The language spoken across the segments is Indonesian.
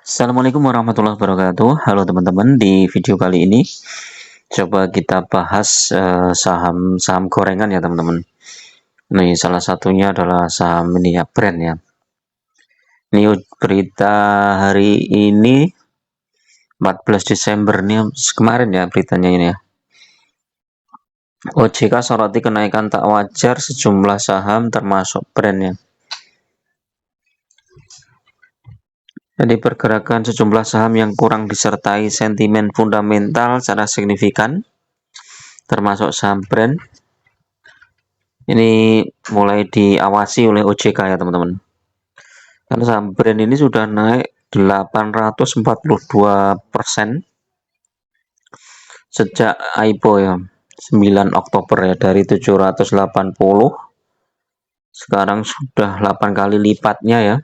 Assalamualaikum warahmatullahi wabarakatuh. Halo teman-teman, di video kali ini coba kita bahas saham-saham gorengan ya teman-teman. Nih salah satunya adalah saham ini ya, brand ya. Ini berita hari ini 14 Desember nih kemarin ya beritanya ini ya. OJK soroti kenaikan tak wajar sejumlah saham termasuk brandnya. Jadi pergerakan sejumlah saham yang kurang disertai sentimen fundamental secara signifikan, termasuk saham brand, ini mulai diawasi oleh OJK ya teman-teman. Karena saham brand ini sudah naik 842% sejak IPO ya, 9 Oktober ya, dari 780 sekarang sudah 8 kali lipatnya ya.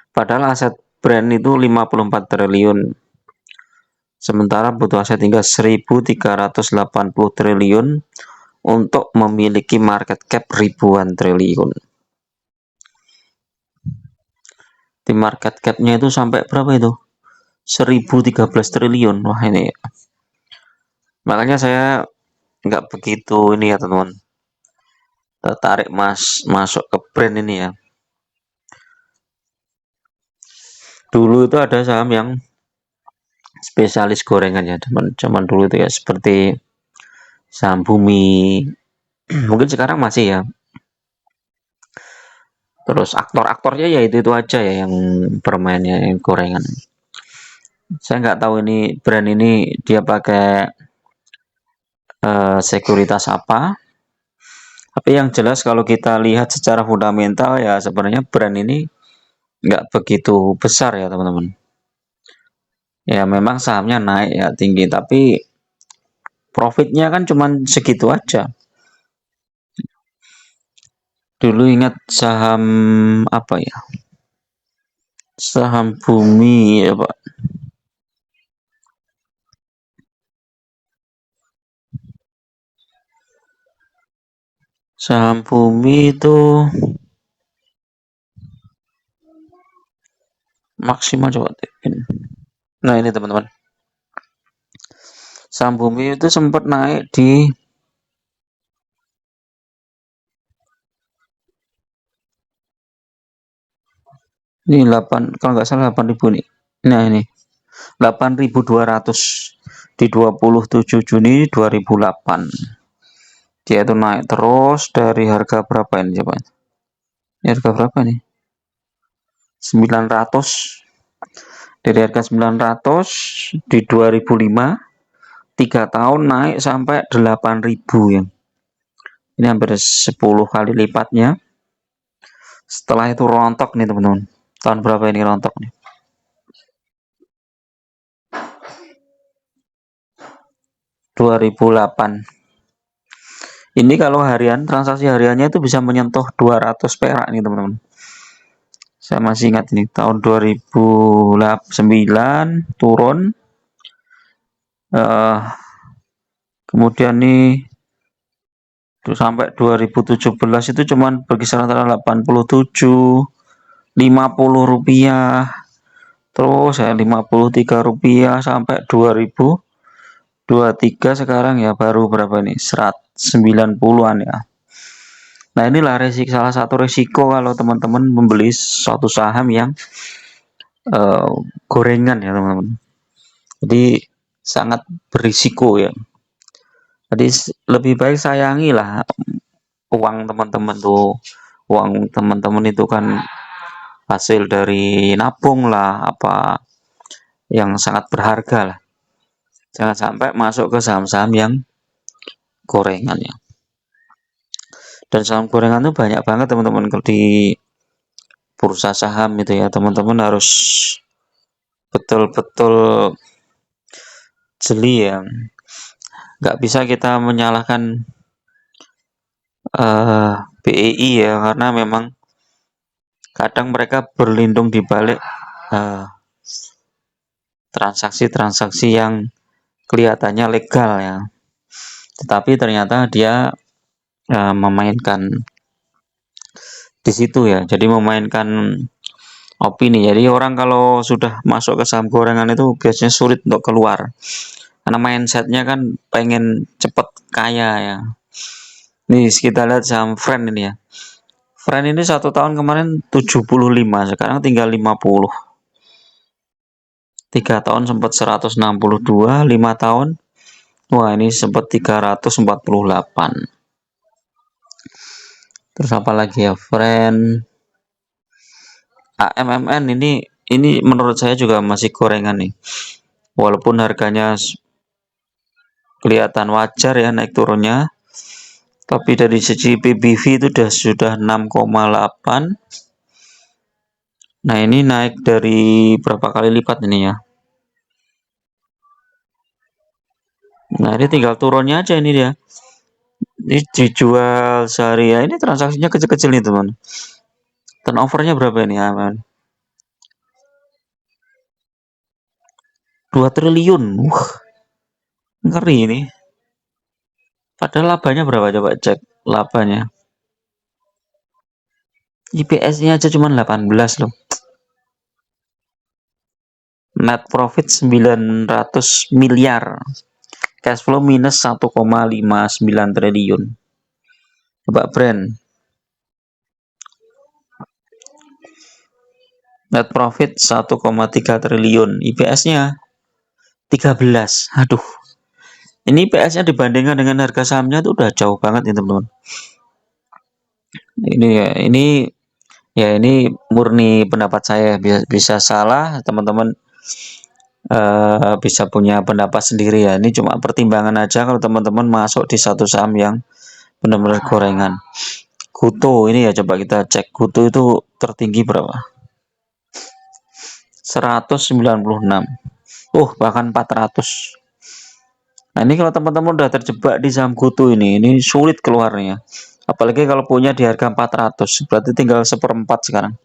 Padahal aset brand itu 54 triliun. Sementara butuh aset hingga 1.380 triliun untuk memiliki market cap ribuan triliun. Di market cap-nya itu sampai berapa itu? 1013 triliun. Wah ini. Makanya saya nggak begitu ini ya teman-teman. Tertarik masuk ke brand ini ya. Dulu itu ada saham yang spesialis gorengan ya teman. Zaman dulu itu ya seperti saham Bumi. Mungkin sekarang masih ya. Terus aktor-aktornya ya itu aja ya yang bermainnya yang gorengan. Saya nggak tahu ini brand ini dia pakai sekuritas apa. Tapi yang jelas kalau kita lihat secara fundamental ya sebenarnya brand ini nggak begitu besar ya teman-teman. Ya memang sahamnya naik ya tinggi, tapi profitnya kan cuma segitu aja. Dulu ingat saham apa ya? Saham Bumi ya Pak. Saham Bumi itu maksimal coba. Nah ini teman-teman. Saham Bumi itu sempat naik di ini 8, kalau nggak salah 8.000 nih. Nah ini 8.200 di 27 Juni 2008. Dia itu naik terus dari harga berapa ini coba? Ini harga berapa nih? 900. Dari harga 900 di 2005, 3 tahun naik sampai 8.000 ya. Ini hampir 10 kali lipatnya. Setelah itu rontok nih teman-teman. Tahun berapa ini rontok nih? 2008. Ini kalau harian, transaksi hariannya itu bisa menyentuh 200 perak nih teman-teman. Saya masih ingat ini tahun 2009 turun. Kemudian nih sampai 2017 itu cuman berkisar antara 87, 50 rupiah. Terus ya 53 rupiah sampai 2023 sekarang ya baru berapa nih? 190-an ya. Nah inilah salah satu resiko kalau teman-teman membeli suatu saham yang gorengan ya teman-teman. Jadi sangat berisiko ya. Jadi lebih baik sayangilah uang teman-teman tuh. Uang teman-teman itu kan hasil dari nabung lah, apa yang sangat berharga lah. Jangan sampai masuk ke saham-saham yang gorengan ya. Dan saham gorengan itu banyak banget teman-teman di bursa saham itu ya. Teman-teman harus betul-betul jeli ya. Nggak bisa kita menyalahkan BEI ya, karena memang kadang mereka berlindung di balik transaksi-transaksi yang kelihatannya legal ya, tetapi ternyata dia memainkan di situ ya. Jadi memainkan opini. Jadi orang kalau sudah masuk ke saham gorengan itu biasanya sulit untuk keluar. Karena mindsetnya kan pengen cepet kaya ya. Nih kita lihat saham Friend ini ya. Friend ini 1 tahun kemarin 75, sekarang tinggal 50. 3 tahun sempat 162, 5 tahun. Wah ini sempat 348. Terus apa lagi ya, Friend. AMMN ini menurut saya juga masih gorengan nih. Walaupun harganya kelihatan wajar ya naik turunnya, tapi dari segi PBV itu sudah 6,8. Nah ini naik dari berapa kali lipat ini ya. Nah ini tinggal turunnya aja ini dia. Ini dijual sehari ya. Ini transaksinya kecil-kecil nih teman. Turnovernya berapa ini aman? 2 triliun. Ngeri ini. Padahal labanya berapa, coba cek labanya. IPS-nya aja cuma 18 loh. Net profit 900 miliar. Cash flow minus 1,59 triliun. Coba brand. Net profit 1,3 triliun. IPS-nya 13. Aduh. Ini IPS-nya dibandingkan dengan harga sahamnya tuh udah jauh banget ya teman-teman. Ini murni pendapat saya, bisa salah, teman-teman bisa punya pendapat sendiri ya. Ini cuma pertimbangan aja kalau teman-teman masuk di satu saham yang benar-benar gorengan. Goto ini ya, coba kita cek Goto itu tertinggi berapa? 196. Bahkan 400. Nah, ini kalau teman-teman udah terjebak di saham Goto ini sulit keluarnya. Apalagi kalau punya di harga 400, berarti tinggal 1/4 sekarang.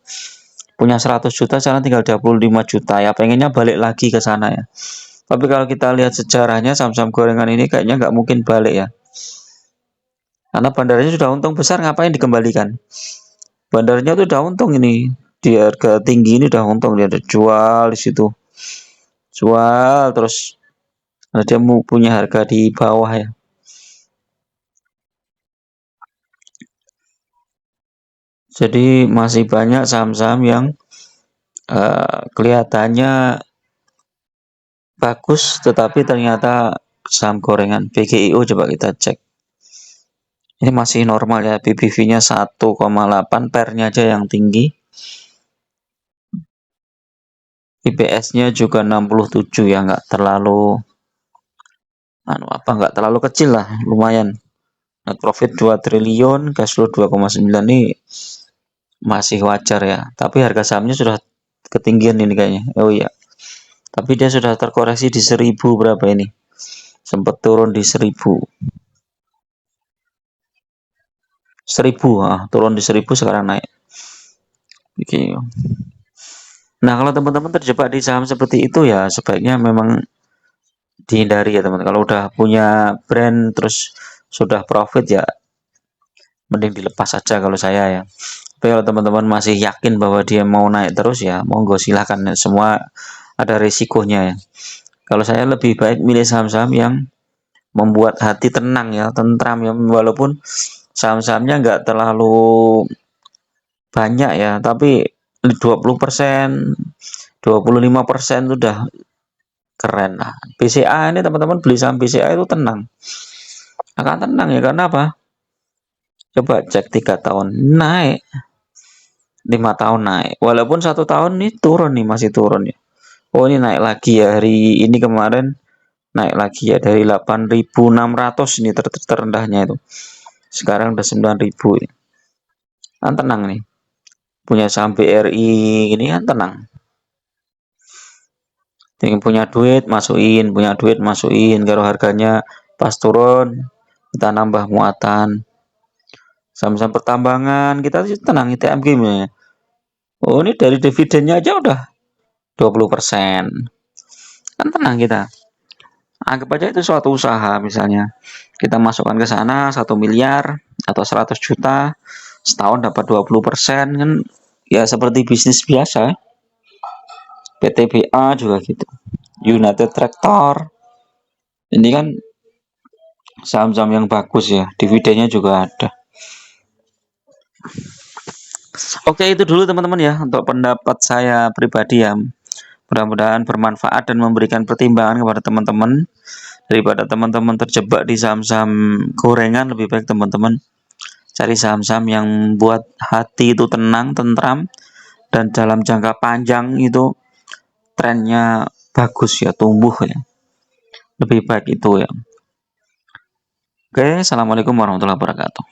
Punya 100 juta, sekarang tinggal 25 juta ya, pengennya balik lagi ke sana ya. Tapi kalau kita lihat sejarahnya saham-saham gorengan ini kayaknya nggak mungkin balik ya. Karena bandarnya sudah untung besar, ngapain dikembalikan? Bandarnya tuh udah untung ini. Di harga tinggi ini udah untung, dia ada jual di situ. Jual terus. Nah, dia mau punya harga di bawah ya. Jadi masih banyak saham-saham yang kelihatannya bagus, tetapi ternyata saham gorengan. BGIO coba kita cek. Ini masih normal ya, PBV-nya 1,8, PER-nya aja yang tinggi. IPS-nya juga 67 ya, nggak terlalu nggak terlalu kecil lah, lumayan. Net profit 2 triliun, cash flow 2,9 ini masih wajar ya. Tapi harga sahamnya sudah ketinggian ini kayaknya. Oh iya. Tapi dia sudah terkoreksi di 1000 berapa ini? Sempat turun di 1000. 1000, turun di 1000 sekarang naik. Oke. Nah, kalau teman-teman terjebak di saham seperti itu ya sebaiknya memang dihindari ya teman. Kalau udah punya brand terus sudah profit ya mending dilepas saja kalau saya ya. Tapi kalau teman-teman masih yakin bahwa dia mau naik terus ya monggo silahkan, semua ada risikonya ya. Kalau saya lebih baik milih saham-saham yang membuat hati tenang ya, tentram ya, walaupun saham-sahamnya nggak terlalu banyak ya, tapi 20%, 25% sudah keren lah. BCA ini teman-teman beli saham BCA itu tenang. Akan tenang ya, karena apa? Coba cek 3 tahun naik, 5 tahun naik, walaupun 1 tahun ini turun nih, masih turun ya. Oh ini naik lagi ya, hari ini kemarin naik lagi ya dari 8.600 ini terendahnya itu. Sekarang udah 9.000 ya. Kan tenang nih. Punya saham BRI ini kan tenang. Tinggal punya duit masukin, kalau harganya pas turun kita nambah muatan. Saham-saham pertambangan kita tenang, ITMG ya. Oh ini dari dividennya aja udah 20%. Kan tenang kita. Anggap aja itu suatu usaha, misalnya kita masukkan ke sana 1 miliar atau 100 juta, setahun dapat 20% kan ya, seperti bisnis biasa. PTBA juga gitu, United Tractor. Ini kan saham-saham yang bagus ya, dividennya juga ada. Oke, itu dulu teman-teman ya untuk pendapat saya pribadi ya. Mudah-mudahan bermanfaat dan memberikan pertimbangan kepada teman-teman. Daripada teman-teman terjebak di saham-saham gorengan, lebih baik teman-teman cari saham-saham yang buat hati itu tenang, tentram, dan dalam jangka panjang itu trennya bagus ya, tumbuh ya. Lebih baik itu ya. Oke, assalamualaikum warahmatullahi wabarakatuh.